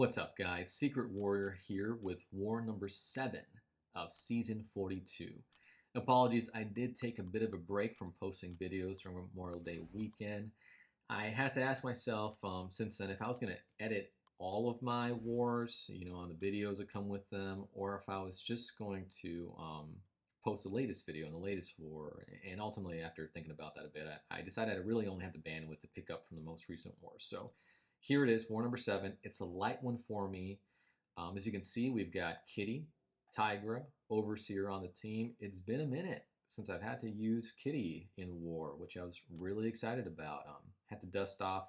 What's up, guys? Secret Warrior here with war number 7 of season 42. Apologies, I did take a bit of a break from posting videos during Memorial Day weekend. I had to ask myself since then if I was going to edit all of my wars, on the videos that come with them, or if I was just going to post the latest video on the latest war. And ultimately, after thinking about that a bit, I decided I really only have the bandwidth to pick up from the most recent wars. So here it is, war number 7. It's a light one for me. As you can see, we've got Kitty, Tigra, Overseer on the team. It's been a minute since I've had to use Kitty in war, which I was really excited about. Had to dust off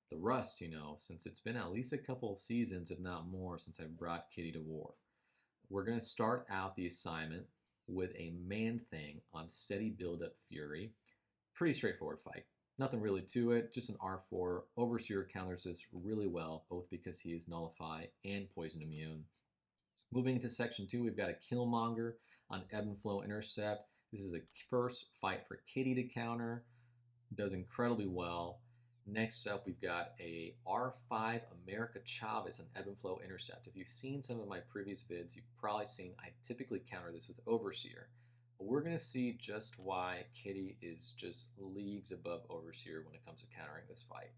the rust, since it's been at least a couple of seasons, if not more, since I brought Kitty to war. We're going to start out the assignment with a Man-Thing on Steady Build-Up Fury. Pretty straightforward fight. Nothing really to it, just an R4. Overseer counters this really well, both because he is Nullify and Poison Immune. Moving into Section 2, we've got a Killmonger on Ebb and Flow Intercept. This is a first fight for Kitty to counter. Does incredibly well. Next up, we've got a R5 America Chavez on Ebb and Flow Intercept. If you've seen some of my previous vids, you've probably seen I typically counter this with Overseer. But we're going to see just why Kitty is just leagues above Overseer when it comes to countering this fight.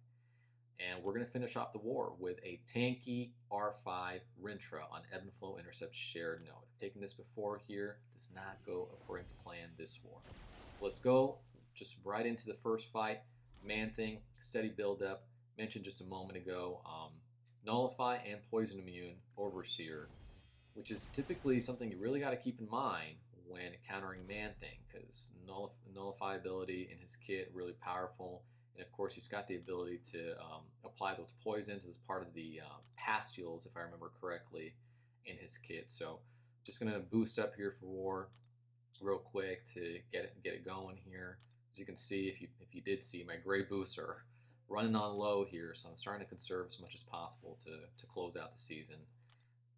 And we're going to finish off the war with a tanky R5 Rintrah on Ebb and Flow Intercept shared node. I've taken this before here. Does not go according to plan this war. Let's go just right into the first fight. Man-Thing, steady build-up. Mentioned just a moment ago, Nullify and Poison Immune, Overseer, which is typically something you really got to keep in mind when countering Man-Thing, because Nullify ability in his kit really powerful, and of course he's got the ability to apply those poisons as part of the pastules, if I remember correctly, in his kit. So just gonna boost up here for war real quick to get it going here. As you can see, if you did see, my gray boosts are running on low here, so I'm starting to conserve as much as possible to close out the season.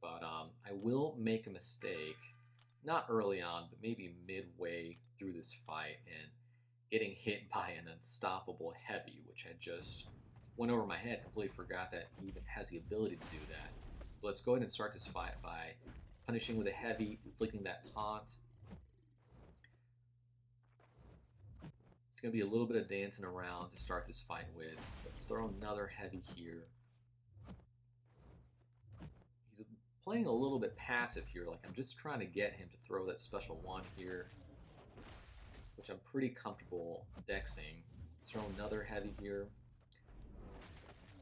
But I will make a mistake, not early on, but maybe midway through this fight, and getting hit by an unstoppable heavy, which I just went over my head, completely forgot that he even has the ability to do that. But let's go ahead and start this fight by punishing with a heavy, inflicting that taunt. It's going to be a little bit of dancing around to start this fight with. Let's throw another heavy here. He's playing a little bit passive here. Like, I'm just trying to get him to throw that special one here, which I'm pretty comfortable dexing. Let's throw another heavy here.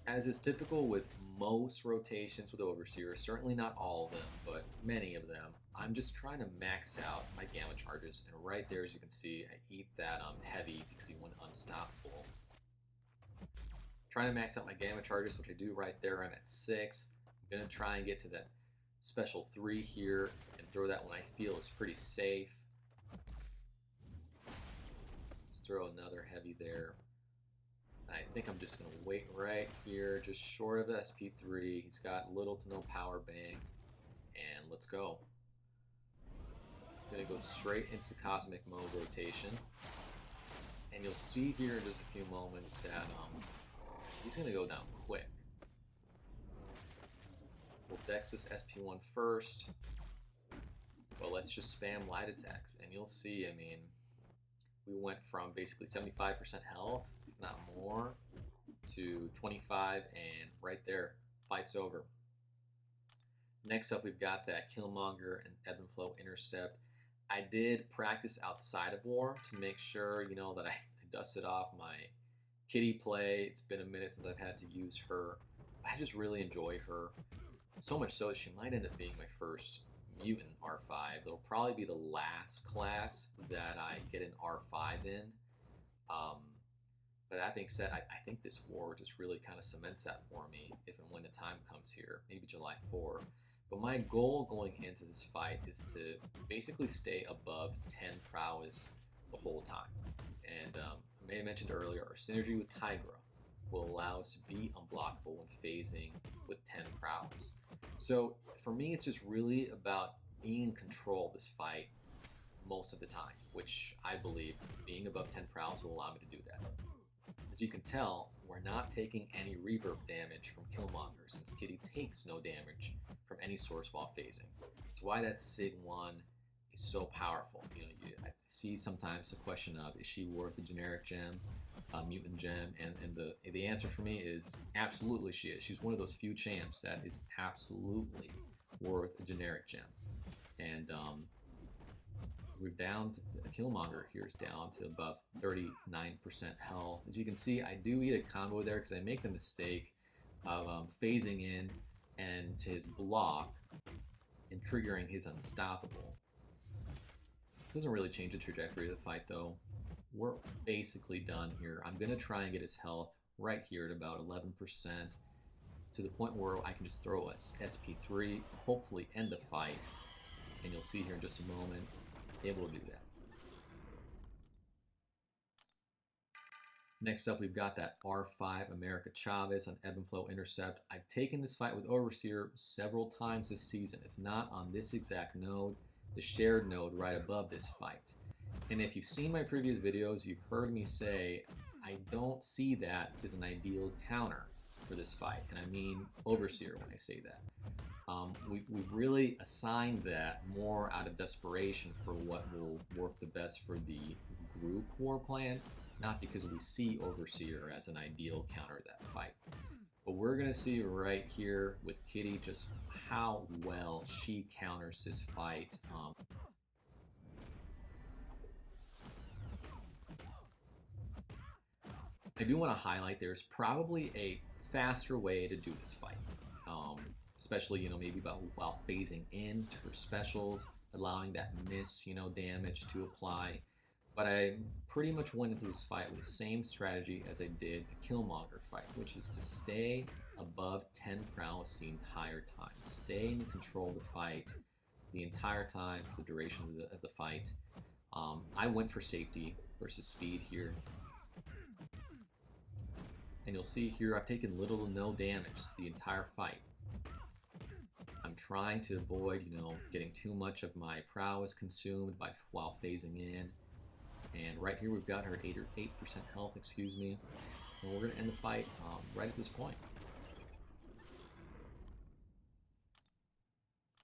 As is typical with most rotations with Overseer, certainly not all of them, but many of them, I'm just trying to max out my Gamma charges, and right there, as you can see, I eat that heavy because he went unstoppable. Trying to max out my Gamma charges, which I do right there. I'm at 6. I'm going to try and get to that special 3 here and throw that one I feel is pretty safe. Let's throw another heavy there. I think I'm just going to wait right here, just short of SP3. He's got little to no power banked, and let's go. Going to go straight into Cosmic Mode rotation, and you'll see here in just a few moments that he's going to go down quick. We'll dex this SP1 first, but let's just spam light attacks, and you'll see, I mean, we went from basically 75% health, if not more, to 25, and right there, fight's over. Next up, we've got that Killmonger and Ebb and Flow Intercept. I did practice outside of war to make sure, that I dusted off my Kitty play. It's been a minute since I've had to use her. I just really enjoy her, so much so that she might end up being my first mutant R5. It'll probably be the last class that I get an R5 in. But that being said, I think this war just really kind of cements that for me if and when the time comes here, maybe July 4. But my goal going into this fight is to basically stay above 10 prowess the whole time. And I may have mentioned earlier, our synergy with Tigra will allow us to be unblockable when phasing with 10 prowess. So for me, it's just really about being in control of this fight most of the time, which I believe being above 10 prowess will allow me to do that. As you can tell, we're not taking any reverb damage from Killmonger since Kitty takes no damage from any source while phasing. That's why that Sig 1 is so powerful. I see sometimes the question of, is she worth a generic gem, a mutant gem? And the answer for me is absolutely she is. She's one of those few champs that is absolutely worth a generic gem. And we're down to Killmonger here is down to above 39% health. As you can see, I do eat a combo there because I make the mistake of phasing in and to his block and triggering his unstoppable. Doesn't really change the trajectory of the fight though. We're basically done here. I'm gonna try and get his health right here at about 11% to the point where I can just throw a SP3, hopefully end the fight, and you'll see here in just a moment, able to do that. Next up, we've got that R5 America Chavez on Ebb and Flow Intercept. I've taken this fight with Overseer several times this season, if not on this exact node, the shared node right above this fight. And if you've seen my previous videos, you've heard me say I don't see that as an ideal counter for this fight. And I mean Overseer when I say that. We've really assigned that more out of desperation for what will work the best for the group war plan, not because we see Overseer as an ideal counter to that fight. But we're going to see right here with Kitty just how well she counters this fight. I do want to highlight there's probably a faster way to do this fight. Especially, maybe while phasing in to her specials, allowing that miss, damage to apply. But I pretty much went into this fight with the same strategy as I did the Killmonger fight, which is to stay above 10 prowess the entire time. Stay in control of the fight the entire time for the duration of the fight. I went for safety versus speed here. And you'll see here I've taken little to no damage the entire fight. I'm trying to avoid, getting too much of my prowess consumed while phasing in. And right here we've got her 8% health, excuse me. And we're going to end the fight right at this point.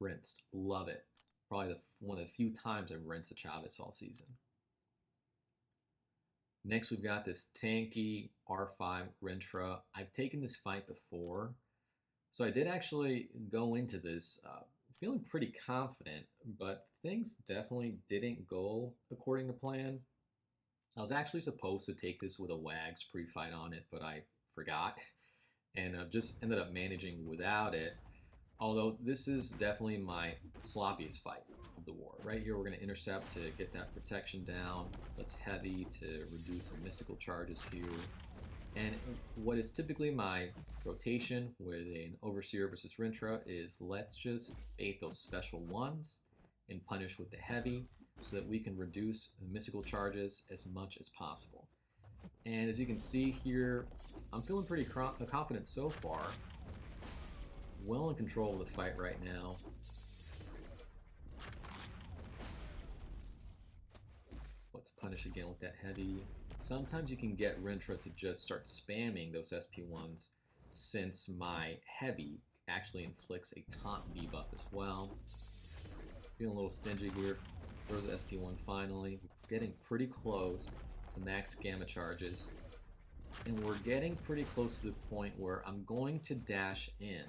Rinsed. Love it. Probably one of the few times I've rinsed a Chavez all season. Next we've got this tanky R5 Rintrah. I've taken this fight before. So I did actually go into this feeling pretty confident, but things definitely didn't go according to plan. I was actually supposed to take this with a Wags pre-fight on it, but I forgot and just ended up managing without it. Although this is definitely my sloppiest fight of the war. Right here we're going to intercept to get that protection down. Let's heavy to reduce some mystical charges here. And what is typically my rotation with an Overseer versus Rintrah is let's just bait those special ones and punish with the heavy so that we can reduce the mystical charges as much as possible. And as you can see here, I'm feeling pretty confident so far. Well in control of the fight right now. Let's punish again with that heavy. Sometimes you can get Rintrah to just start spamming those SP1s since my heavy actually inflicts a taunt debuff as well. Feeling a little stingy here. Throws SP1 finally. Getting pretty close to max gamma charges. And we're getting pretty close to the point where I'm going to dash in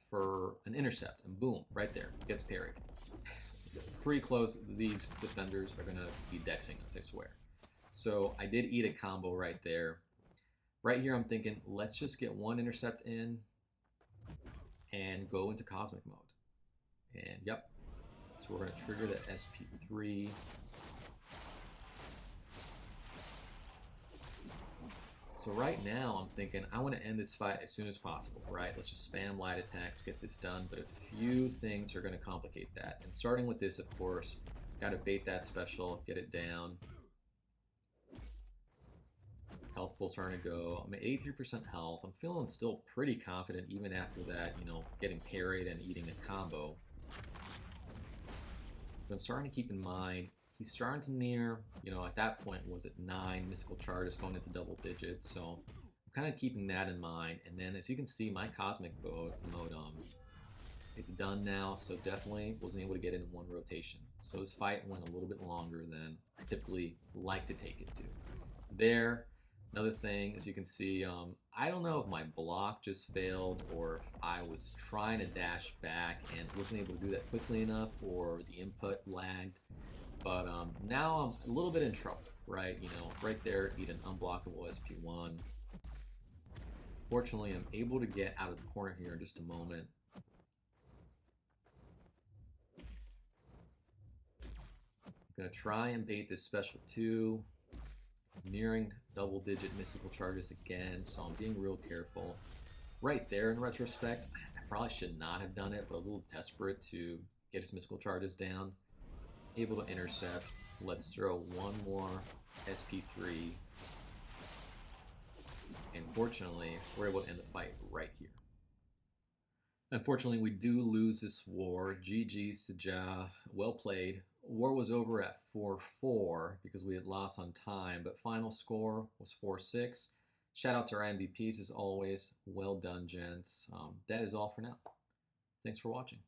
for an intercept. And boom, right there. Gets parried. Pretty close. These defenders are going to be dexing us, I swear. So I did eat a combo right there. Right here I'm thinking, let's just get one intercept in and go into cosmic mode. And yep. So we're going to trigger the SP3. So right now I'm thinking I want to end this fight as soon as possible, right? Let's just spam light attacks, get this done. But a few things are going to complicate that. And starting with this, of course, got to bait that special, get it down. Health pool starting to go. I'm at 83% health. I'm feeling still pretty confident even after that, getting parried and eating a combo. But I'm starting to keep in mind he's starting to near, at that point was it 9 mystical charges going into double digits, so I'm kind of keeping that in mind. And then as you can see, my cosmic mode it's done now, so definitely wasn't able to get it in one rotation. So this fight went a little bit longer than I typically like to take it to. There, another thing, as you can see, I don't know if my block just failed or if I was trying to dash back and wasn't able to do that quickly enough, or the input lagged. But now I'm a little bit in trouble, right? Right there, need an unblockable SP1. Fortunately, I'm able to get out of the corner here in just a moment. I'm going to try and bait this special 2. He's nearing double-digit mystical charges again, so I'm being real careful. Right there, in retrospect, I probably should not have done it, but I was a little desperate to get his mystical charges down. Able to intercept. Let's throw one more SP3. And fortunately, we're able to end the fight right here. Unfortunately, we do lose this war. GG's to Ja. Well played. War was over at 4-4 because we had lost on time, but final score was 4-6. Shout out to our MVPs as always. Well done, gents. That is all for now. Thanks for watching.